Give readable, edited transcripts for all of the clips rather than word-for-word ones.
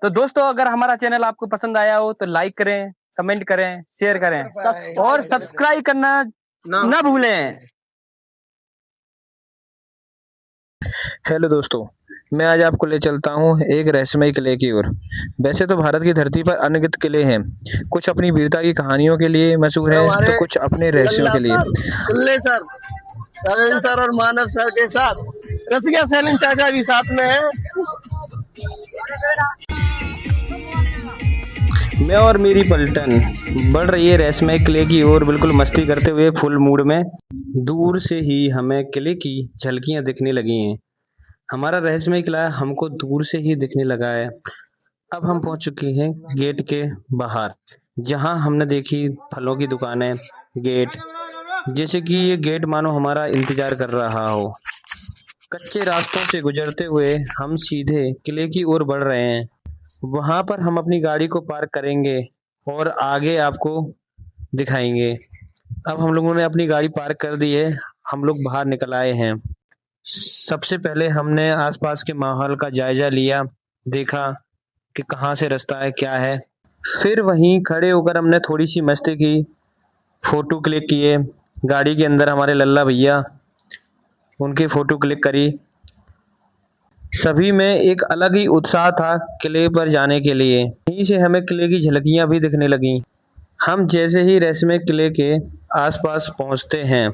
तो दोस्तों, अगर हमारा चैनल आपको पसंद आया हो तो लाइक करें, कमेंट करें, शेयर करें और सब्सक्राइब करना ना भूलें। हेलो दोस्तों, मैं आज आपको ले चलता हूँ एक रहस्यमय किले की ओर। वैसे तो भारत की धरती पर अनगिनत किले हैं, कुछ अपनी वीरता की कहानियों के लिए मशहूर है तो कुछ अपने रहस्यों के लिए। कुल्ले सर, सैलन सर और मानव सर के साथ रसिया सैलन चाचा भी साथ में है। मैं और मेरी पलटन बढ़ रही है रहस्यमय किले की ओर, बिल्कुल मस्ती करते हुए फुल मूड में। दूर से ही हमें किले की झलकियां दिखने लगी हैं। हमारा रहस्यमय किला हमको दूर से ही दिखने लगा है। अब हम पहुंच चुके हैं गेट के बाहर, जहां हमने देखी फलों की दुकानें। गेट, जैसे कि ये गेट मानो हमारा इंतजार कर रहा हो। कच्चे रास्तों से गुजरते हुए हम सीधे किले की ओर बढ़ रहे हैं। वहां पर हम अपनी गाड़ी को पार्क करेंगे और आगे आपको दिखाएंगे। अब हम लोगों ने अपनी गाड़ी पार्क कर दी है, हम लोग बाहर निकल आए हैं। सबसे पहले हमने आसपास के माहौल का जायजा लिया, देखा कि कहाँ से रास्ता है, क्या है। फिर वहीं खड़े होकर हमने थोड़ी सी मस्ती की, फोटो क्लिक किए। गाड़ी के अंदर हमारे लल्ला भैया, उनकी फोटो क्लिक करी। सभी में एक अलग ही उत्साह था किले पर जाने के लिए। यहीं से हमें किले की झलकियां भी दिखने लगीं। हम जैसे ही रहस्यमय किले के आसपास पहुंचते हैं,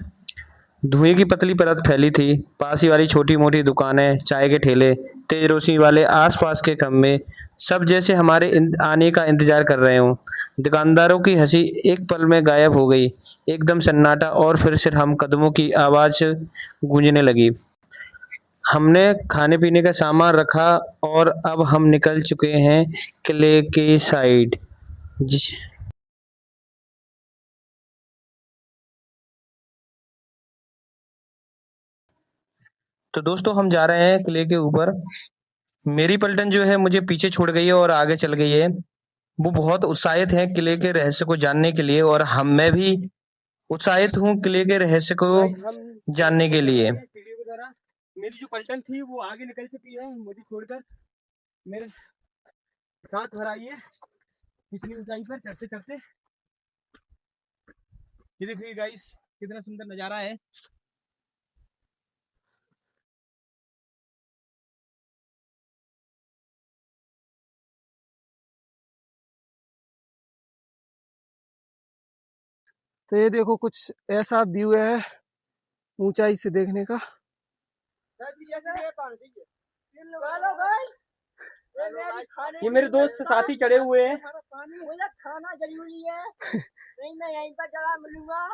धुएं की पतली परत फैली थी। पास ही वाली छोटी मोटी दुकानें, चाय के ठेले, तेज रोशनी वाले आसपास के खम्भे, सब जैसे हमारे आने का इंतजार कर रहे हों। दुकानदारों की हंसी एक पल में गायब हो गई। एकदम सन्नाटा और फिर सिर्फ हम कदमों की आवाज गूंजने लगी। हमने खाने पीने का सामान रखा और अब हम निकल चुके हैं किले के साइड। जिस तो दोस्तों, हम जा रहे हैं किले के ऊपर। मेरी पलटन जो है मुझे पीछे छोड़ गई है और आगे चल गई है। वो बहुत उत्साहित है किले के रहस्य को जानने के लिए, और मैं भी उत्साहित हूँ किले के रहस्य को जानने के लिए। मेरी जो पलटन थी वो आगे निकल चुकी है मुझे छोड़कर। मेरे साथ भर आई है पिछली ऊंचाई पर चढ़ते चढ़ते। ये देखिए गाइस, कितना सुंदर नजारा है। तो ये देखो, कुछ ऐसा व्यू है ऊंचाई से देखने का। ये मेरे दोस्त साथी चढ़े हुए हैं। खाना जरूरी है। नहीं, मैं यहीं पर जगह मिलूंगा।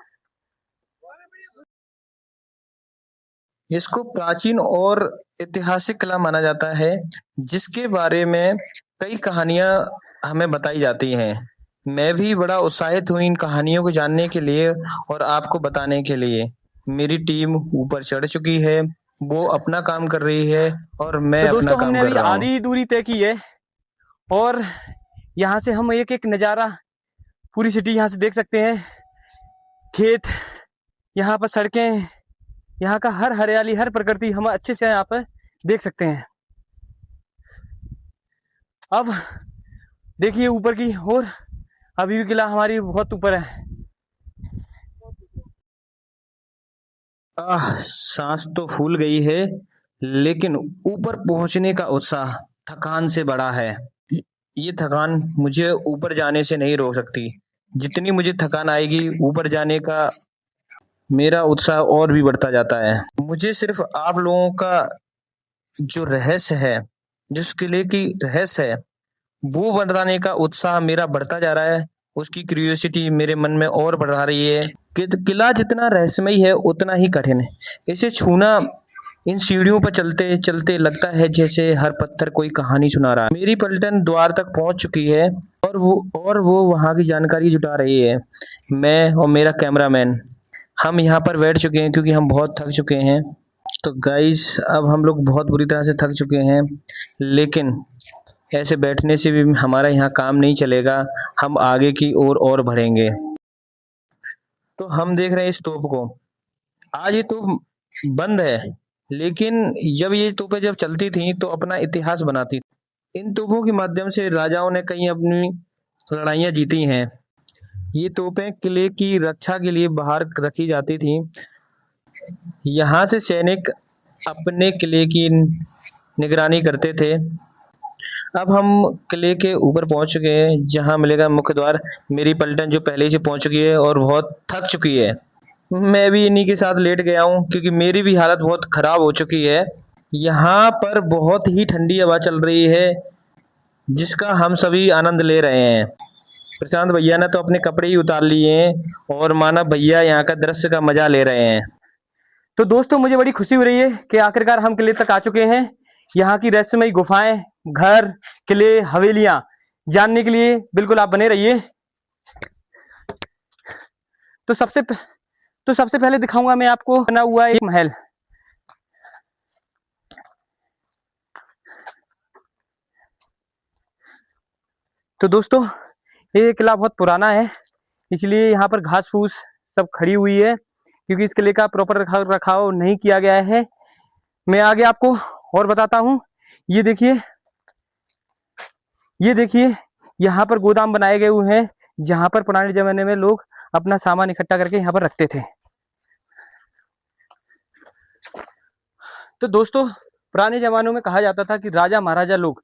इसको प्राचीन और ऐतिहासिक किला माना जाता है, जिसके बारे में कई कहानियां हमें बताई जाती हैं। मैं भी बड़ा उत्साहित हूँ इन कहानियों को जानने के लिए और आपको बताने के लिए। मेरी टीम ऊपर चढ़ चुकी है, वो अपना काम कर रही है और मैं तो अपना दोस्तों, काम हमने कर अभी रहा हूँ। आधी दूरी तय की है और यहाँ से हम एक एक नज़ारा, पूरी सिटी यहाँ से देख सकते हैं। खेत, यहाँ पर सड़कें, यहाँ का हर हरियाली, हर प्रकृति हम अच्छे से यहाँ पर देख सकते हैं। अब देखिए ऊपर की ओर, अभी भी किला हमारी बहुत ऊपर है। सांस तो फूल गई है, लेकिन ऊपर पहुंचने का उत्साह थकान से बड़ा है। ये थकान मुझे ऊपर जाने से नहीं रोक सकती। जितनी मुझे थकान आएगी ऊपर जाने का, मेरा उत्साह और भी बढ़ता जाता है। मुझे सिर्फ आप लोगों का जो रहस्य है, जिस किले की रहस्य है, वो बताने का उत्साह मेरा बढ़ता जा रहा है। उसकी क्यूरियोसिटी मेरे मन में और बढ़ा रही है कि किला जितना रहस्यमय है उतना ही कठिन है। इसे छूना, इन सीढ़ियों पर चलते चलते लगता है जैसे हर पत्थर कोई कहानी सुना रहा है। मेरी पलटन द्वार तक पहुंच चुकी है और वो वहां की जानकारी जुटा रही है। मैं और मेरा कैमरामैन, हम यहाँ पर बैठ चुके हैं क्योंकि हम बहुत थक चुके हैं। तो गाइस, अब हम लोग बहुत बुरी तरह से थक चुके हैं, लेकिन ऐसे बैठने से भी हमारा यहाँ काम नहीं चलेगा। हम आगे की ओर और बढ़ेंगे। तो हम देख रहे हैं इस तोप को। आज ये तोप बंद है, लेकिन जब ये तोपें जब चलती थी तो अपना इतिहास बनाती थी। इन तोपों के माध्यम से राजाओं ने कई अपनी लड़ाइयाँ जीती हैं। ये तोपें किले की रक्षा के लिए बाहर रखी जाती थी। यहाँ से सैनिक अपने किले की निगरानी करते थे। अब हम किले के ऊपर पहुंच चुके हैं, जहां मिलेगा मुख्य द्वार। मेरी पलटन जो पहले ही से पहुंच चुकी है और बहुत थक चुकी है। मैं भी इन्हीं के साथ लेट गया हूँ क्योंकि मेरी भी हालत बहुत खराब हो चुकी है। यहाँ पर बहुत ही ठंडी हवा चल रही है, जिसका हम सभी आनंद ले रहे हैं। प्रशांत भैया ने तो अपने कपड़े ही उतार लिए हैं और मानव भैया यहाँ का दृश्य का मजा ले रहे हैं। तो दोस्तों मुझे बड़ी खुशी हो रही है कि आखिरकार हम किले तक आ चुके हैं। यहाँ की रहस्यमयी गुफाएं, घर, किले, हवेलियां जानने के लिए बिल्कुल आप बने रहिए। तो सबसे पहले दिखाऊंगा मैं आपको बना हुआ एक महल। तो दोस्तों ये किला बहुत पुराना है, इसलिए यहाँ पर घास फूस सब खड़ी हुई है, क्योंकि इस किले का प्रॉपर रखाव नहीं किया गया है। मैं आगे आपको और बताता हूँ। ये देखिए यहाँ पर गोदाम बनाए गए हुए हैं, जहाँ पर पुराने जमाने में लोग अपना सामान इकट्ठा करके यहाँ पर रखते थे। तो दोस्तों पुराने जमानों में कहा जाता था कि राजा महाराजा लोग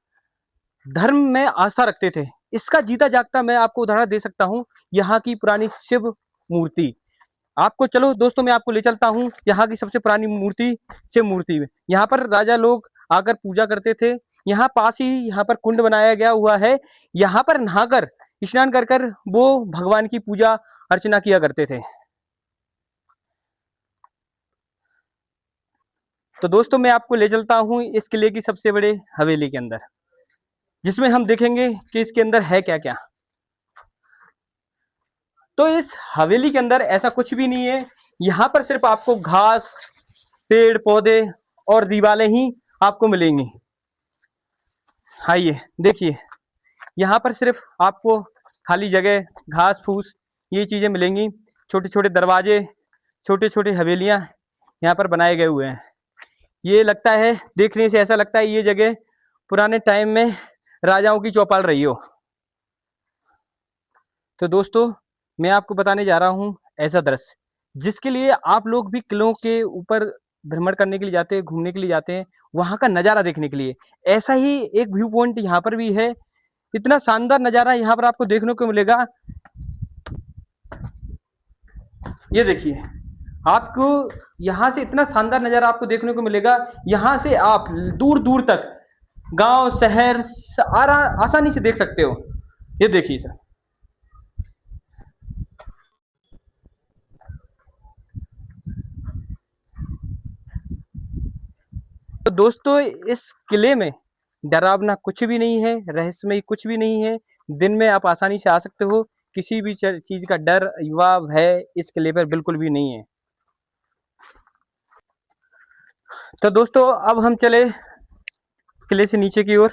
धर्म में आस्था रखते थे। इसका जीता जागता मैं आपको उदाहरण दे सकता हूँ, यहाँ की पुरानी शिव मूर्ति। आपको चलो दोस्तों मैं आपको ले चलता हूँ यहाँ की सबसे पुरानी मूर्ति, शिव मूर्ति में। यहाँ पर राजा लोग आकर पूजा करते थे। यहाँ पास ही यहाँ पर कुंड बनाया गया हुआ है, यहाँ पर नहाकर स्नान कर कर वो भगवान की पूजा अर्चना किया करते थे। तो दोस्तों मैं आपको ले चलता हूँ इस किले की सबसे बड़े हवेली के अंदर, जिसमें हम देखेंगे कि इसके अंदर है क्या क्या। तो इस हवेली के अंदर ऐसा कुछ भी नहीं है। यहाँ पर सिर्फ आपको घास, पेड़ पौधे और दीवारें ही आपको मिलेंगी। आइए देखिए, यहाँ पर सिर्फ आपको खाली जगह, घास फूस, ये चीजें मिलेंगी। छोटे छोटे दरवाजे, छोटे छोटे हवेलियां यहाँ पर बनाए गए हुए हैं। ये लगता है, देखने से ऐसा लगता है ये जगह पुराने टाइम में राजाओं की चौपाल रही हो। तो दोस्तों मैं आपको बताने जा रहा हूँ ऐसा दृश्य, जिसके लिए आप लोग भी किलों के ऊपर भ्रमण करने के लिए जाते हैं, घूमने के लिए जाते हैं, वहां का नजारा देखने के लिए। ऐसा ही एक व्यू पॉइंट यहाँ पर भी है। इतना शानदार नजारा यहाँ पर आपको देखने को मिलेगा। ये देखिए, आपको यहाँ से इतना शानदार नजारा आपको देखने को मिलेगा। यहाँ से आप दूर दूर तक गांव, शहर आसानी से देख सकते हो। ये देखिए सर। तो दोस्तों इस किले में डरावना कुछ भी नहीं है, रहस्यमय कुछ भी नहीं है। दिन में आप आसानी से आ सकते हो। किसी भी चीज का डर युवा भय इस किले पर बिल्कुल भी नहीं है। तो दोस्तों अब हम चले किले से नीचे की ओर।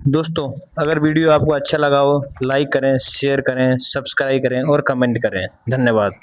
दोस्तों अगर वीडियो आपको अच्छा लगा हो, लाइक करें, शेयर करें, सब्सक्राइब करें और कमेंट करें। धन्यवाद।